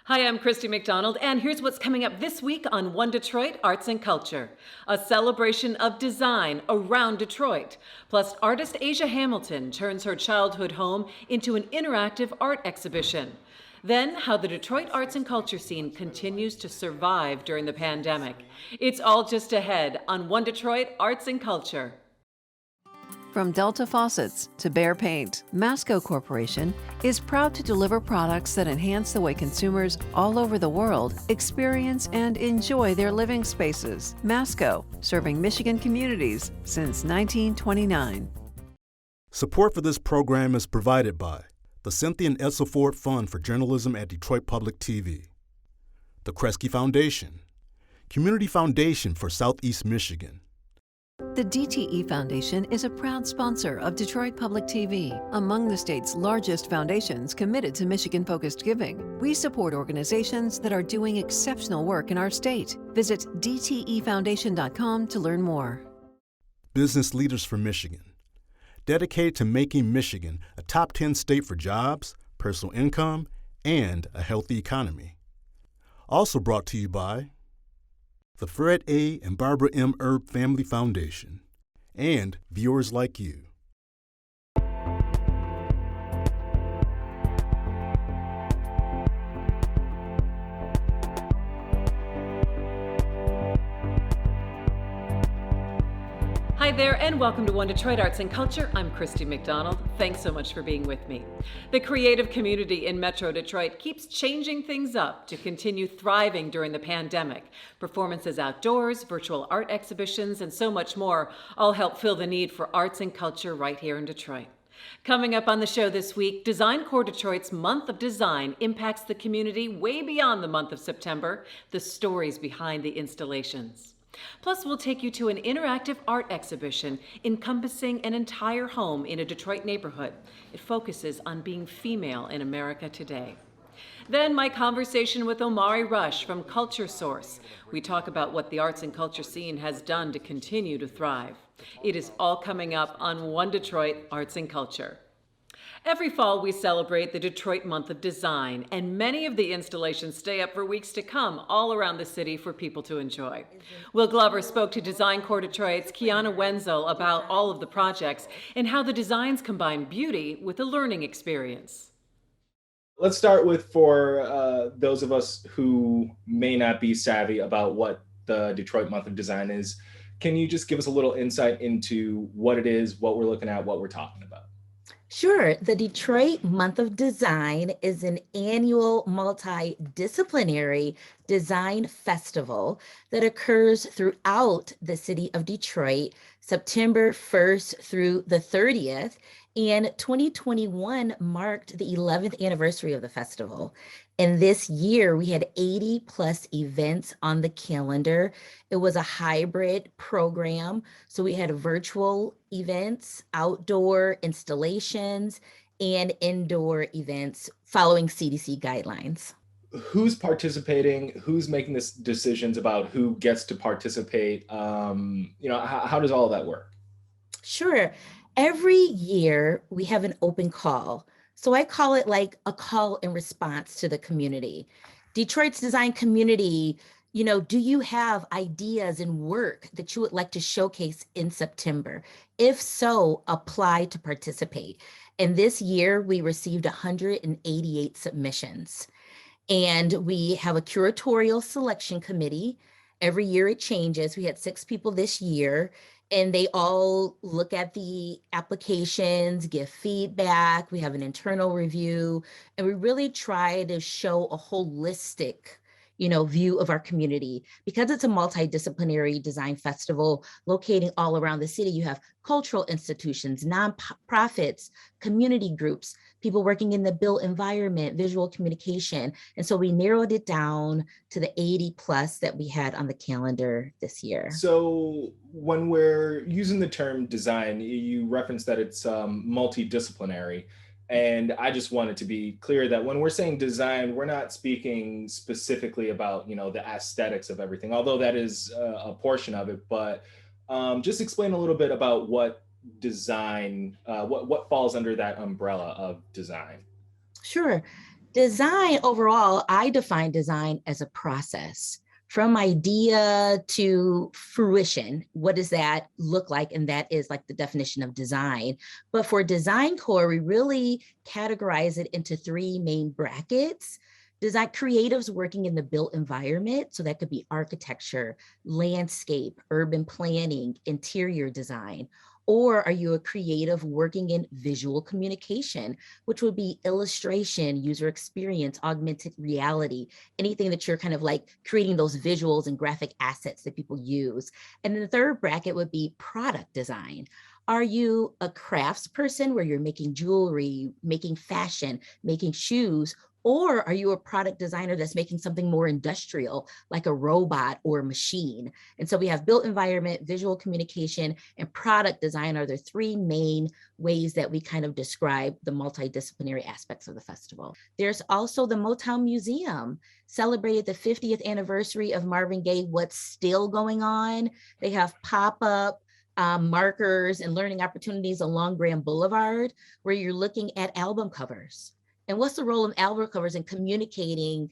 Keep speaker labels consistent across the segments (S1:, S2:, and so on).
S1: Hi, I'm Christy McDonald, and here's what's coming up this week on One Detroit Arts and Culture. A celebration of design around Detroit. Plus, artist Asia Hamilton turns her childhood home into an interactive art exhibition. Then, how the Detroit arts and culture scene continues to survive during the pandemic. It's all just ahead on One Detroit Arts and Culture.
S2: From Delta Faucets to Behr Paint, Masco Corporation is proud to deliver products that enhance the way consumers all over the world experience and enjoy their living spaces. Masco, serving Michigan communities since 1929.
S3: Support for this program is provided by the Cynthia and Edsel Ford Fund for Journalism at Detroit Public TV, the Kresge Foundation, Community Foundation for Southeast Michigan.
S2: The DTE Foundation is a proud sponsor of Detroit Public TV, among the state's largest foundations committed to Michigan-focused giving. We support organizations that are doing exceptional work in our state. Visit dtefoundation.com to learn more.
S3: Business Leaders for Michigan, dedicated to making Michigan a top 10 state for jobs, personal income, and a healthy economy. Also brought to you by the Fred A. and Barbara M. Erb Family Foundation, and viewers like you.
S1: Hi there, and welcome to One Detroit Arts and Culture. I'm Christy McDonald. Thanks so much for being with me. The creative community in Metro Detroit keeps changing things up to continue thriving during the pandemic. Performances outdoors, virtual art exhibitions, and so much more all help fill the need for arts and culture right here in Detroit. Coming up on the show this week, Design Core Detroit's Month of Design impacts the community way beyond the month of September, the stories behind the installations. Plus, we'll take you to an interactive art exhibition encompassing an entire home in a Detroit neighborhood. It focuses on being female in America today. Then my conversation with Omari Rush from Culture Source. We talk about what the arts and culture scene has done to continue to thrive. It is all coming up on One Detroit Arts and Culture. Every fall, we celebrate the Detroit Month of Design, and many of the installations stay up for weeks to come all around the city for people to enjoy. Will Glover spoke to Design Core Detroit's Kiana Wenzell about all of the projects and how the designs combine beauty with a learning experience.
S4: Let's start with, for those of us who may not be savvy about what the Detroit Month of Design is, can you just give us a little insight into what it is, what we're looking at, what we're talking about?
S5: Sure. The Detroit Month of Design is an annual multidisciplinary design festival that occurs throughout the city of Detroit, September 1st through the 30th. And 2021 marked the 11th anniversary of the festival. And this year we had 80 plus events on the calendar. It was a hybrid program. So we had virtual events, outdoor installations, and indoor events following CDC guidelines.
S4: Who's participating? Who's making this decisions about who gets to participate? How does all of that work?
S5: Sure. Every year we have an open call. So I call it like a call and response to the community. Detroit's design community, do you have ideas and work that you would like to showcase in September? If so, apply to participate. And this year we received 188 submissions. And we have a curatorial selection committee. Every year it changes. We had 6 people this year. And they all look at the applications, give feedback. We have an internal review, and we really try to show a holistic, view of our community. Because it's a multidisciplinary design festival locating all around the city, you have cultural institutions, nonprofits, community groups, people working in the built environment, visual communication. And so we narrowed it down to the 80 plus that we had on the calendar this year.
S4: So when we're using the term design, you referenced that it's multidisciplinary. And I just wanted to be clear that when we're saying design, we're not speaking specifically about, the aesthetics of everything, although that is a portion of it. But just explain a little bit about what design, what falls under that umbrella of design.
S5: Sure. Design overall, I define design as a process from idea to fruition. What does that look like? And that is like the definition of design. But for design core, we really categorize it into three main brackets. Design creatives working in the built environment. So that could be architecture, landscape, urban planning, interior design. Or are you a creative working in visual communication, which would be illustration, user experience, augmented reality, anything that you're kind of like creating those visuals and graphic assets that people use. And then the third bracket would be product design. Are you a crafts person where you're making jewelry, making fashion, making shoes? Or are you a product designer that's making something more industrial, like a robot or a machine? And so we have built environment, visual communication, and product design are the three main ways that we kind of describe the multidisciplinary aspects of the festival. There's also the Motown Museum, celebrated the 50th anniversary of Marvin Gaye. What's still going on? They have pop-up markers and learning opportunities along Grand Boulevard, where you're looking at album covers. And what's the role of album covers in communicating,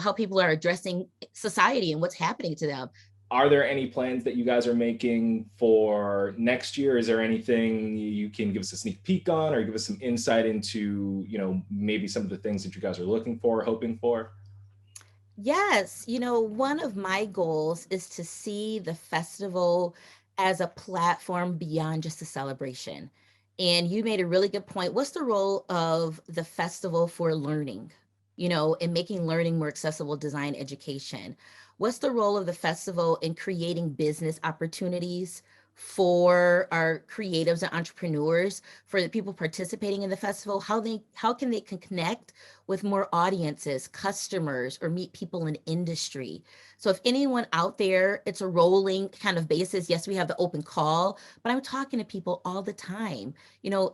S5: how people are addressing society and what's happening to them?
S4: Are there any plans that you guys are making for next year? Is there anything you can give us a sneak peek on, or give us some insight into, maybe some of the things that you guys are looking for, hoping for?
S5: Yes, one of my goals is to see the festival as a platform beyond just a celebration. And you made a really good point. What's the role of the festival for learning, in making learning more accessible, design education? What's the role of the festival in creating business opportunities for our creatives and entrepreneurs, for the people participating in the festival? How can they connect with more audiences, customers, or meet people in industry? So if anyone out there, it's a rolling kind of basis. Yes, we have the open call, but I'm talking to people all the time.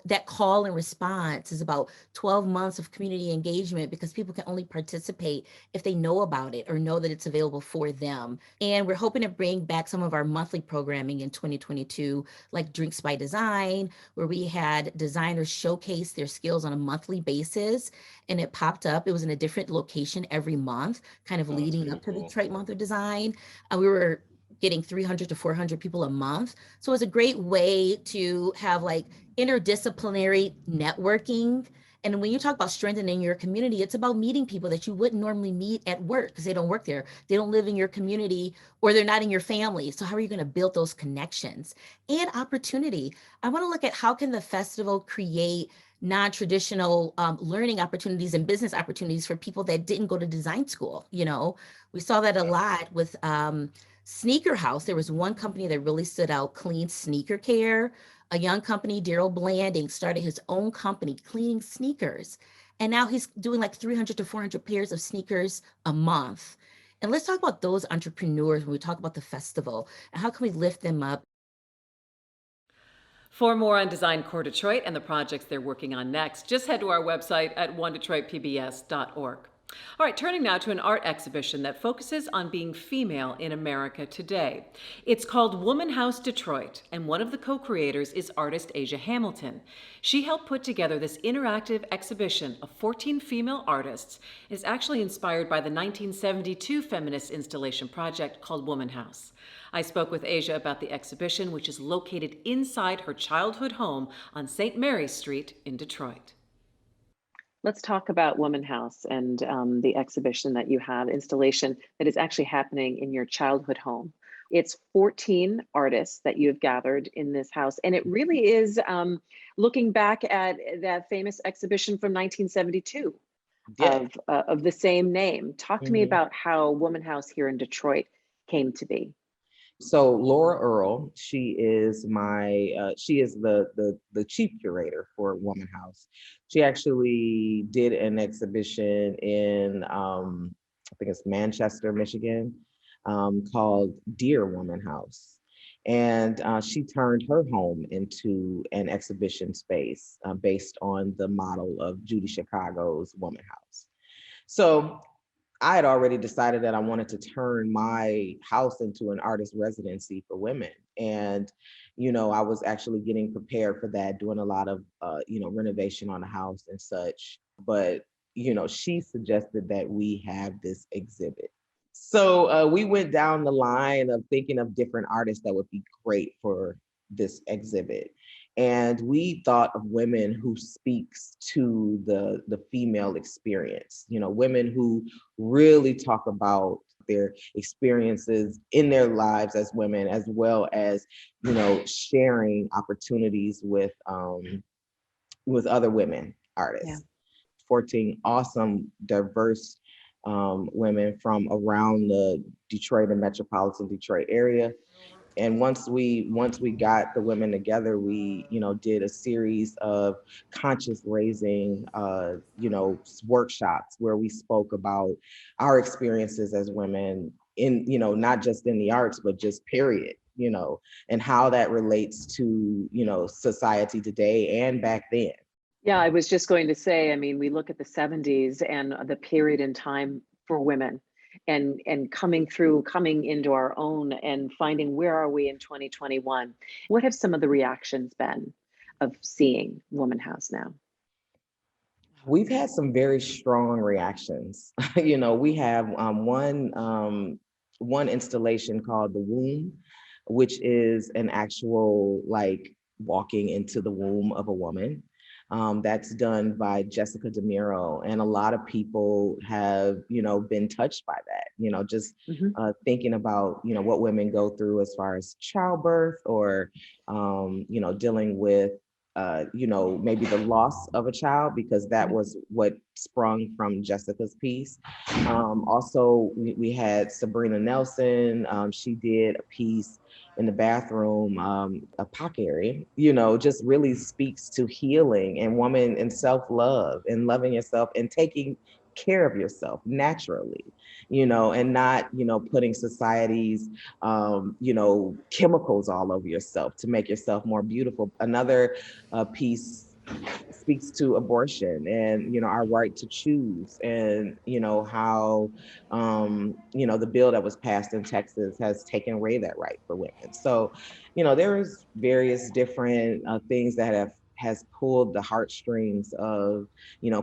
S5: That call and response is about 12 months of community engagement, because people can only participate if they know about it or know that it's available for them. And we're hoping to bring back some of our monthly programming in 2022, like Drinks by Design, where we had designers showcase their skills on a monthly basis. And it popped up. It was in a different location every month, kind of leading
S4: Really
S5: up to the
S4: cool.
S5: Detroit Month of Design. And we were getting 300 to 400 people a month. So it's a great way to have like interdisciplinary networking. And when you talk about strengthening your community, it's about meeting people that you wouldn't normally meet at work because they don't work there. They don't live in your community, or they're not in your family. So how are you going to build those connections and opportunity? I want to look at how can the festival create non-traditional learning opportunities and business opportunities for people that didn't go to design school. We saw that a lot with Sneaker House. There was one company that really stood out, Clean Sneaker Care. A young company, Daryl Blanding, started his own company cleaning sneakers. And now he's doing like 300 to 400 pairs of sneakers a month. And let's talk about those entrepreneurs when we talk about the festival, and how can we lift them up?
S1: For more on Design Core Detroit and the projects they're working on next, just head to our website at onedetroitpbs.org. All right, turning now to an art exhibition that focuses on being female in America today. It's called WomxnHouse Detroit, and one of the co-creators is artist Asia Hamilton. She helped put together this interactive exhibition of 14 female artists. It's actually inspired by the 1972 feminist installation project called WomxnHouse. I spoke with Asia about the exhibition, which is located inside her childhood home on St. Mary's Street in Detroit.
S6: Let's talk about WomxnHouse and the exhibition that you have, installation that is actually happening in your childhood home. It's 14 artists that you have gathered in this house, and it really is looking back at that famous exhibition from 1972 of the same name. Talk to me about how WomxnHouse here in Detroit came to be.
S7: So Laurie Earle, she is the chief curator for WomxnHouse. She actually did an exhibition in I think it's Manchester, Michigan, called Dear WomxnHouse. And she turned her home into an exhibition space based on the model of Judy Chicago's WomxnHouse. So I had already decided that I wanted to turn my house into an artist residency for women. And, I was actually getting prepared for that, doing a lot of, renovation on the house and such. But she suggested that we have this exhibit. So we went down the line of thinking of different artists that would be great for this exhibit. And we thought of women who speaks to the female experience, women who really talk about their experiences in their lives as women, as well as, sharing opportunities with other women artists.
S6: Yeah.
S7: 14 awesome, diverse women from around the Detroit and metropolitan Detroit area. And once we got the women together, we, did a series of conscious raising, workshops where we spoke about our experiences as women in, not just in the arts, but just period, and how that relates to, society today and back then.
S6: Yeah, I was just going to say, I mean, we look at the 70s and the period in time for women and coming into our own and finding where are we in 2021. What have some of the reactions been of seeing WomxnHouse now?
S7: We've had some very strong reactions. We have one installation called The Womb, which is an actual walking into the womb of a woman. That's done by Jessica DeMiro, and a lot of people have, been touched by that. Just thinking about, what women go through as far as childbirth or, dealing with, maybe the loss of a child, because that was what sprung from Jessica's piece. Also, we had Sabrina Nelson. She did a piece in the bathroom, a POC area, just really speaks to healing and woman and self-love and loving yourself and taking care of yourself naturally, and not, putting society's, chemicals all over yourself to make yourself more beautiful. Another piece speaks to abortion and, our right to choose, and, how, the bill that was passed in Texas has taken away that right for women. So, there's various different things that has pulled the heartstrings of,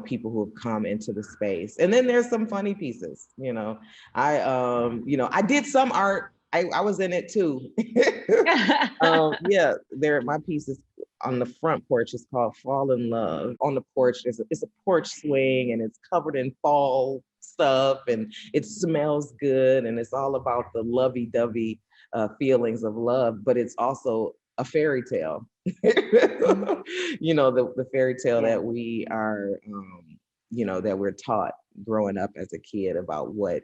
S7: people who have come into the space. And then there's some funny pieces, I did some art. I was in it too. My piece is on the front porch. It's called Fall in Love. On the porch, it's a porch swing, and it's covered in fall stuff, and it smells good, and it's all about the lovey-dovey feelings of love, but it's also a fairy tale. The fairy tale that we are, that we're taught growing up as a kid about what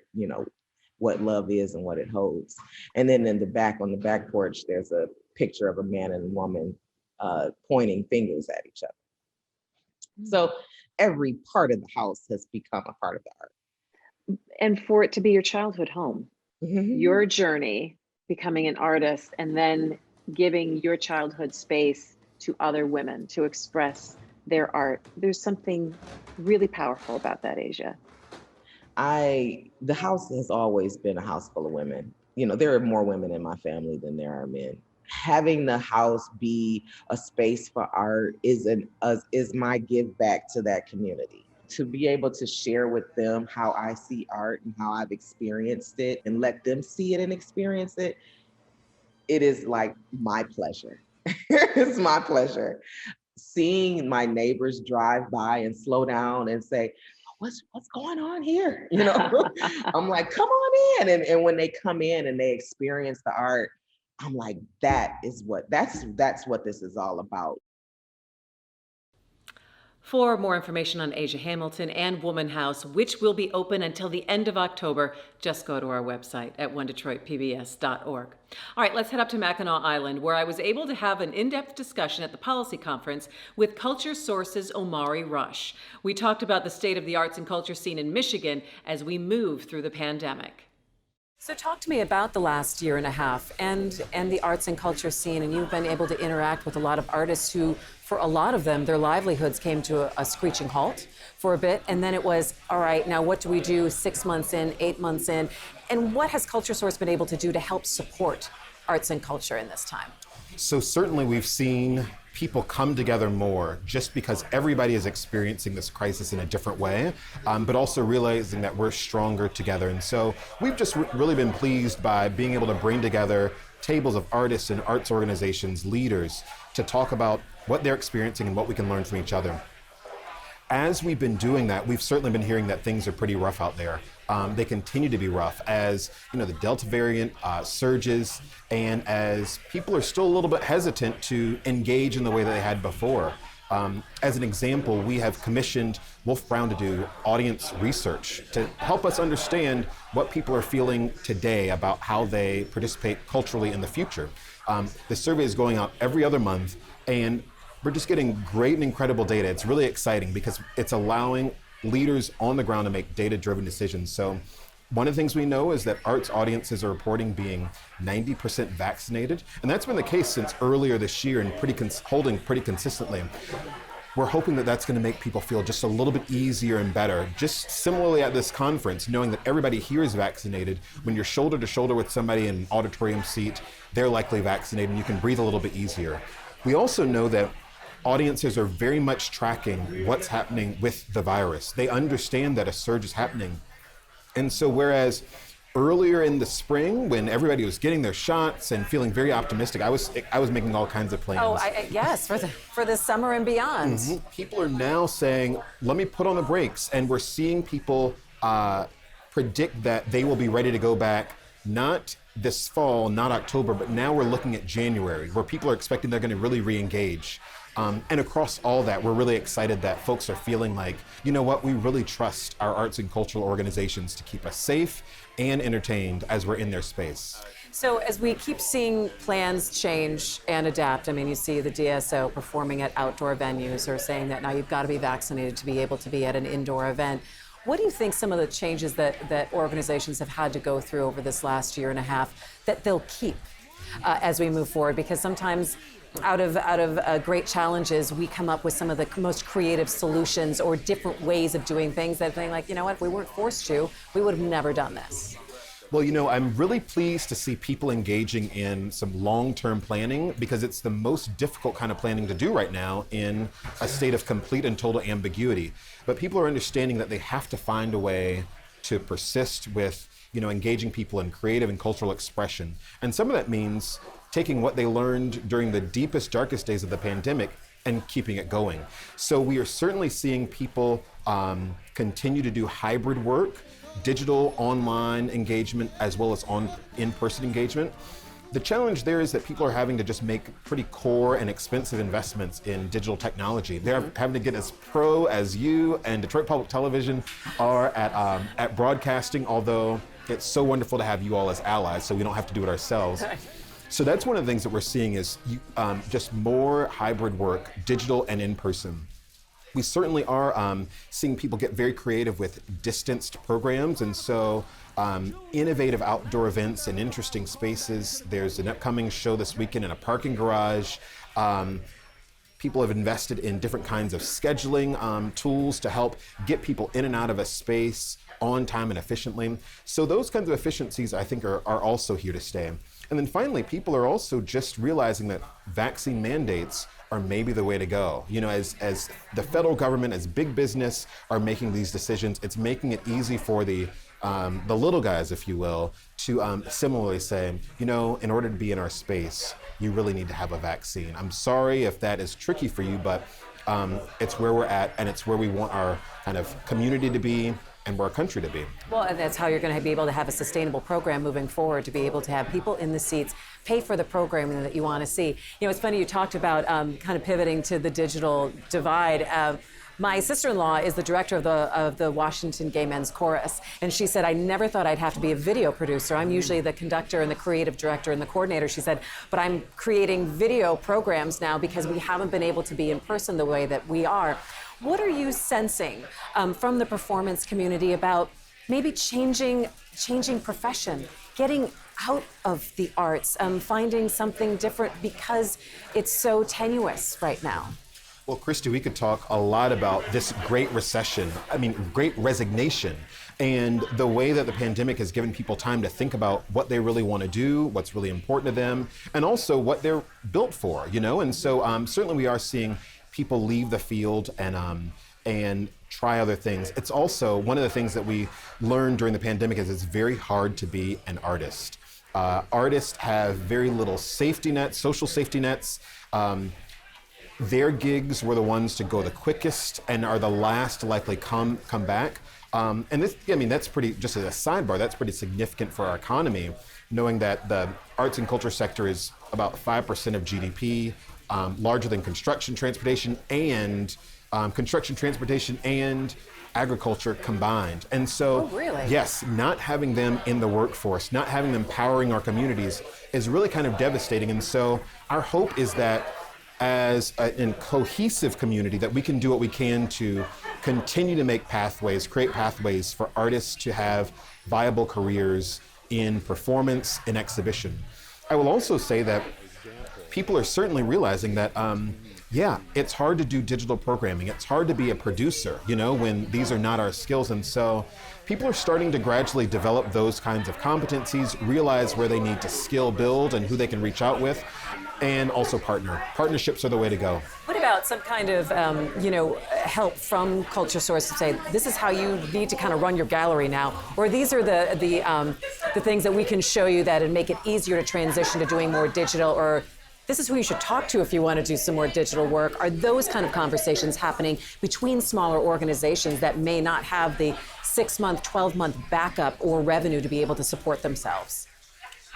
S7: love is and what it holds. And then in the back, on the back porch, there's a picture of a man and a woman pointing fingers at each other. So every part of the house has become a part of the art.
S6: And for it to be your childhood home, your journey becoming an artist, and then giving your childhood space to other women to express their art. There's something really powerful about that, Asia.
S7: The house has always been a house full of women. There are more women in my family than there are men. Having the house be a space for art is my give back to that community. To be able to share with them how I see art and how I've experienced it, and let them see it and experience it, it is like my pleasure. It's my pleasure. Seeing my neighbors drive by and slow down and say, what's going on here? I'm like, come on in. And when they come in and they experience the art, I'm like, that's what this is all about.
S1: For more information on Asia Hamilton and WomxnHouse, which will be open until the end of October, just go to our website at onedetroitpbs.org. All right, let's head up to Mackinac Island, where I was able to have an in-depth discussion at the policy conference with Culture Source's Omari Rush. We talked about the state of the arts and culture scene in Michigan as we move through the pandemic. So talk to me about the last year and a half and the arts and culture scene. And you've been able to interact with a lot of artists who, for a lot of them, their livelihoods came to a screeching halt for a bit. And then it was, all right, now what do we do 6 months in, 8 months in? And what has Culture Source been able to do to help support arts and culture in this time?
S8: So certainly we've seen people come together more just because everybody is experiencing this crisis in a different way, but also realizing that we're stronger together. And so we've just really been pleased by being able to bring together tables of artists and arts organizations, leaders, to talk about what they're experiencing and what we can learn from each other. As we've been doing that, we've certainly been hearing that things are pretty rough out there. They continue to be rough as the Delta variant surges, and as people are still a little bit hesitant to engage in the way that they had before. As an example, we have commissioned Wolf Brown to do audience research to help us understand what people are feeling today about how they participate culturally in the future. The survey is going out every other month, and we're just getting great and incredible data. It's really exciting because it's allowing leaders on the ground to make data-driven decisions. So one of the things we know is that arts audiences are reporting being 90% vaccinated, and that's been the case since earlier this year and holding pretty consistently. We're hoping that that's going to make people feel just a little bit easier and better. Just similarly at this conference, knowing that everybody here is vaccinated, when you're shoulder to shoulder with somebody in an auditorium seat, they're likely vaccinated and you can breathe a little bit easier. We also know that audiences are very much tracking what's happening with the virus. They understand that a surge is happening. And so whereas earlier in the spring, when everybody was getting their shots and feeling very optimistic, I was making all kinds of plans.
S1: Oh, yes, for this summer and beyond.
S8: Mm-hmm. People are now saying, let me put on the brakes. And we're seeing people predict that they will be ready to go back, not this fall, not October, but now we're looking at January, where people are expecting they're going to really re-engage. And across all that, we're really excited that folks are feeling like, you know what, we really trust our arts and cultural organizations to keep us safe and entertained as we're in their space.
S1: So as we keep seeing plans change and adapt, I mean, you see the DSO performing at outdoor venues or saying that now you've got to be vaccinated to be able to be at an indoor event. What do you think some of the changes that organizations have had to go through over this last year and a half that they'll keep as we move forward? Because sometimes out of great challenges, we come up with some of the most creative solutions or different ways of doing things that think like, you know what, if we weren't forced to, we would have never done this.
S8: Well, I'm really pleased to see people engaging in some long-term planning because it's the most difficult kind of planning to do right now in a state of complete and total ambiguity. But people are understanding that they have to find a way to persist with, engaging people in creative and cultural expression. And some of that means taking what they learned during the deepest, darkest days of the pandemic and keeping it going. So we are certainly seeing people continue to do hybrid work, digital, online engagement, as well as in-person engagement. The challenge there is that people are having to just make pretty core and expensive investments in digital technology. They're having to get as pro as you and Detroit Public Television are at broadcasting, although it's so wonderful to have you all as allies so we don't have to do it ourselves. So that's one of the things that we're seeing is just more hybrid work, digital and in-person. We certainly are seeing people get very creative with distanced programs, and so innovative outdoor events and interesting spaces. There's an upcoming show this weekend in a parking garage. People have invested in different kinds of scheduling tools to help get people in and out of a space on time and efficiently. So those kinds of efficiencies, I think, are also here to stay. And then finally, people are also just realizing that vaccine mandates are maybe the way to go. As the federal government, as big business are making these decisions, it's making it easy for the little guys, if you will, to similarly say, in order to be in our space, you really need to have a vaccine. I'm sorry if that is tricky for you, but it's where we're at, and it's where we want our kind of community to be and where our country to be.
S1: Well, and that's how you're going to be able to have a sustainable program moving forward, to be able to have people in the seats pay for the programming that you want to see. It's funny, you talked about kind of pivoting to the digital divide. My sister-in-law is the director of the Washington Gay Men's Chorus, and she said, I never thought I'd have to be a video producer. I'm usually the conductor and the creative director and the coordinator, she said, but I'm creating video programs now because we haven't been able to be in person the way that we are. What are you sensing from the performance community about maybe changing profession, getting out of the arts, finding something different because it's so tenuous right now?
S8: Well, Christy, we could talk a lot about this great recession, great resignation, And the way that the pandemic has given people time to think about what they really want to do, what's really important to them, and also what they're built for, you know? And so certainly we are seeing people leave the field and try other things. It's also one of the things that we learned during the pandemic is it's very hard to be an artist. Artists have very little safety nets, social safety nets. Their gigs were the ones to go the quickest and are the last to likely come back. And this, I mean, that's pretty, just as a sidebar, that's pretty significant for our economy, knowing that the arts and culture sector is about 5% of GDP, larger than construction, transportation, and agriculture combined. And so, yes, not having them in the workforce, not having them powering our communities is really kind of devastating. And so our hope is that as a cohesive community, that we can do what we can to continue to make pathways, create pathways for artists to have viable careers in performance and exhibition. I will also say that people are certainly realizing that, yeah, it's hard to do digital programming. It's hard to be a producer, you know, when these are not our skills. And so people are starting to gradually develop those kinds of competencies, realize where they need to skill build and who they can reach out with, and also partner. Partnerships are the way to go.
S1: What about some kind of, help from Culture Source to say, this is how you need to kind of run your gallery now, or these are the things that we can show you that and make it easier to transition to doing more digital, or this is who you should talk to if you want to do some more digital work? Are those kind of conversations happening between smaller organizations that may not have the 6-month, 12-month backup or revenue to be able to support themselves?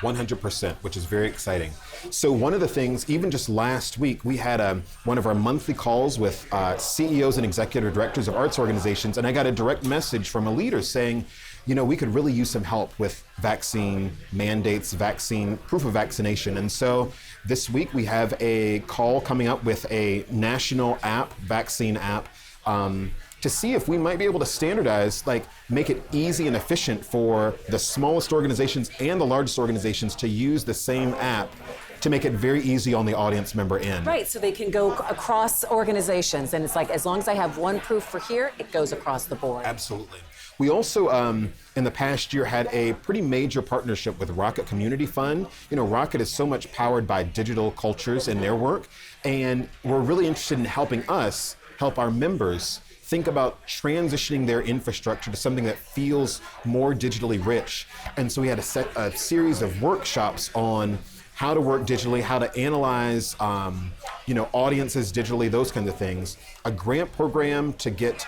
S8: 100%, which is very exciting. So one of the things, even just last week, we had one of our monthly calls with CEOs and executive directors of arts organizations, and I got a direct message from a leader saying, you know, we could really use some help with vaccine mandates, vaccine, proof of vaccination. And so this week we have a call coming up with a national app, vaccine app, to see if we might be able to standardize, like make it easy and efficient for the smallest organizations and the largest organizations to use the same app to make it very easy on the audience member end.
S1: Right, so they can go across organizations, and it's like, as long as I have one proof for here, it goes across the board.
S8: Absolutely. We also, in the past year, had a pretty major partnership with Rocket Community Fund. You know, Rocket is so much powered by digital cultures in their work, and we're really interested in helping us help our members think about transitioning their infrastructure to something that feels more digitally rich. And so we had a series of workshops on how to work digitally, how to analyze, audiences digitally, those kinds of things. A grant program to get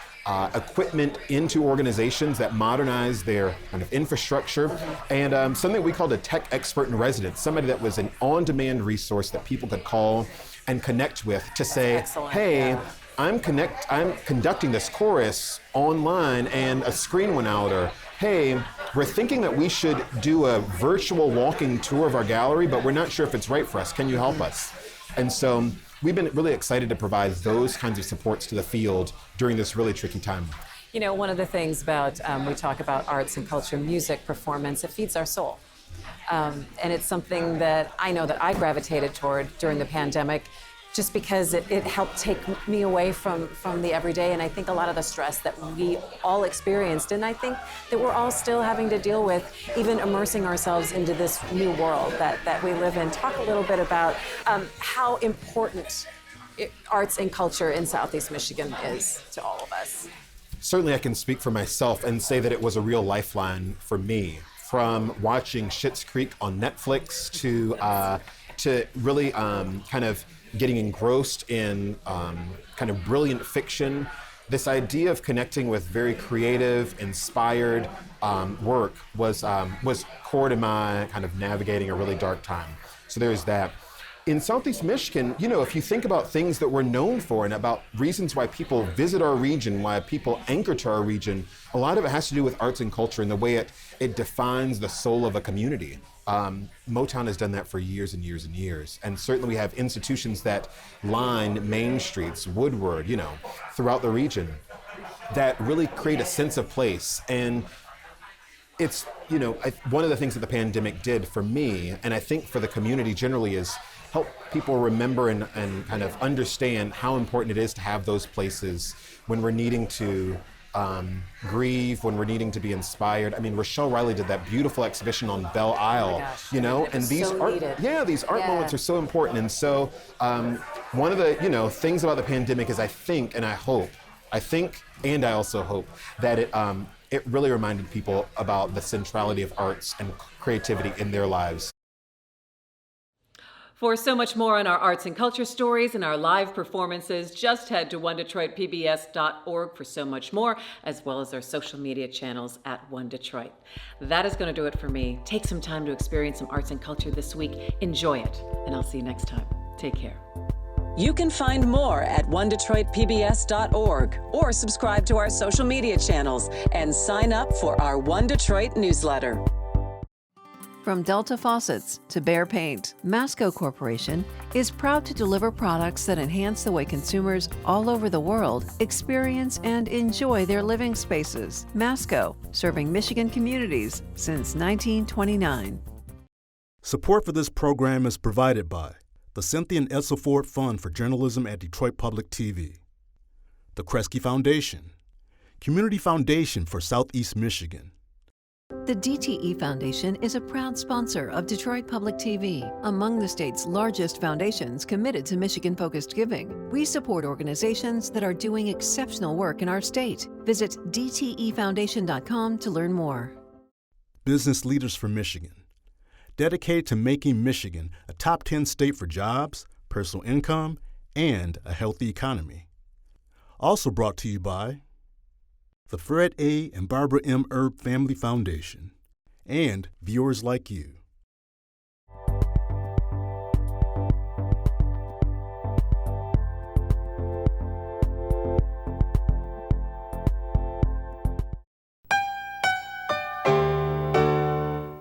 S8: equipment into organizations that modernize their kind of infrastructure, and something we called a tech expert in residence, somebody that was an on-demand resource that people could call and connect with to say, hey, I'm conducting this chorus online and a screen went out, or hey, we're thinking that we should do a virtual walking tour of our gallery, but we're not sure if it's right for us. Can you help us? And so we've been really excited to provide those kinds of supports to the field during this really tricky time.
S1: You know, one of the things about, we talk about arts and culture, music, performance, it feeds our soul. And it's something that I know that I gravitated toward during the pandemic, just because it helped take me away from the everyday, and I think a lot of the stress that we all experienced, and I think that we're all still having to deal with, even immersing ourselves into this new world that we live in. Talk a little bit about how important arts and culture in Southeast Michigan is to all of us.
S8: Certainly I can speak for myself and say that it was a real lifeline for me, from watching Schitt's Creek on Netflix to really kind of getting engrossed in kind of brilliant fiction. This idea of connecting with very creative, inspired work was core to my kind of navigating a really dark time. So there's that. In Southeast Michigan, you know, if you think about things that we're known for and about reasons why people visit our region, why people anchor to our region, a lot of it has to do with arts and culture and the way it defines the soul of a community. Motown has done that for years and years and years. And certainly we have institutions that line main streets, Woodward, you know, throughout the region that really create a sense of place. And it's, you know, one of the things that the pandemic did for me, and I think for the community generally, is help people remember and kind of understand how important it is to have those places when we're needing to grieve, when we're needing to be inspired. I mean, Rochelle Riley did that beautiful exhibition on Belle Isle,
S1: gosh.
S8: you know,
S1: It
S8: and
S1: was
S8: these
S1: so
S8: art,
S1: needed.
S8: these art moments are so important. And so one of the, things about the pandemic is I think and I also hope that it really reminded people about the centrality of arts and creativity in their lives.
S1: For so much more on our arts and culture stories and our live performances, just head to onedetroitpbs.org for so much more, as well as our social media channels at One Detroit. That is going to do it for me. Take some time to experience some arts and culture this week. Enjoy it, and I'll see you next time. Take care.
S9: You can find more at onedetroitpbs.org or subscribe to our social media channels and sign up for our One Detroit newsletter.
S2: From Delta Faucets to Behr Paint, Masco Corporation is proud to deliver products that enhance the way consumers all over the world experience and enjoy their living spaces. Masco, serving Michigan communities since 1929.
S3: Support for this program is provided by the Cynthia and Edsel Ford Fund for Journalism at Detroit Public TV, the Kresge Foundation, Community Foundation for Southeast Michigan.
S2: The DTE Foundation is a proud sponsor of Detroit Public TV, among the state's largest foundations committed to Michigan-focused giving. We support organizations that are doing exceptional work in our state. Visit dtefoundation.com to learn more.
S3: Business Leaders for Michigan, dedicated to making Michigan a top 10 state for jobs, personal income, and a healthy economy. Also brought to you by the Fred A. and Barbara M. Erb Family Foundation, and viewers like you.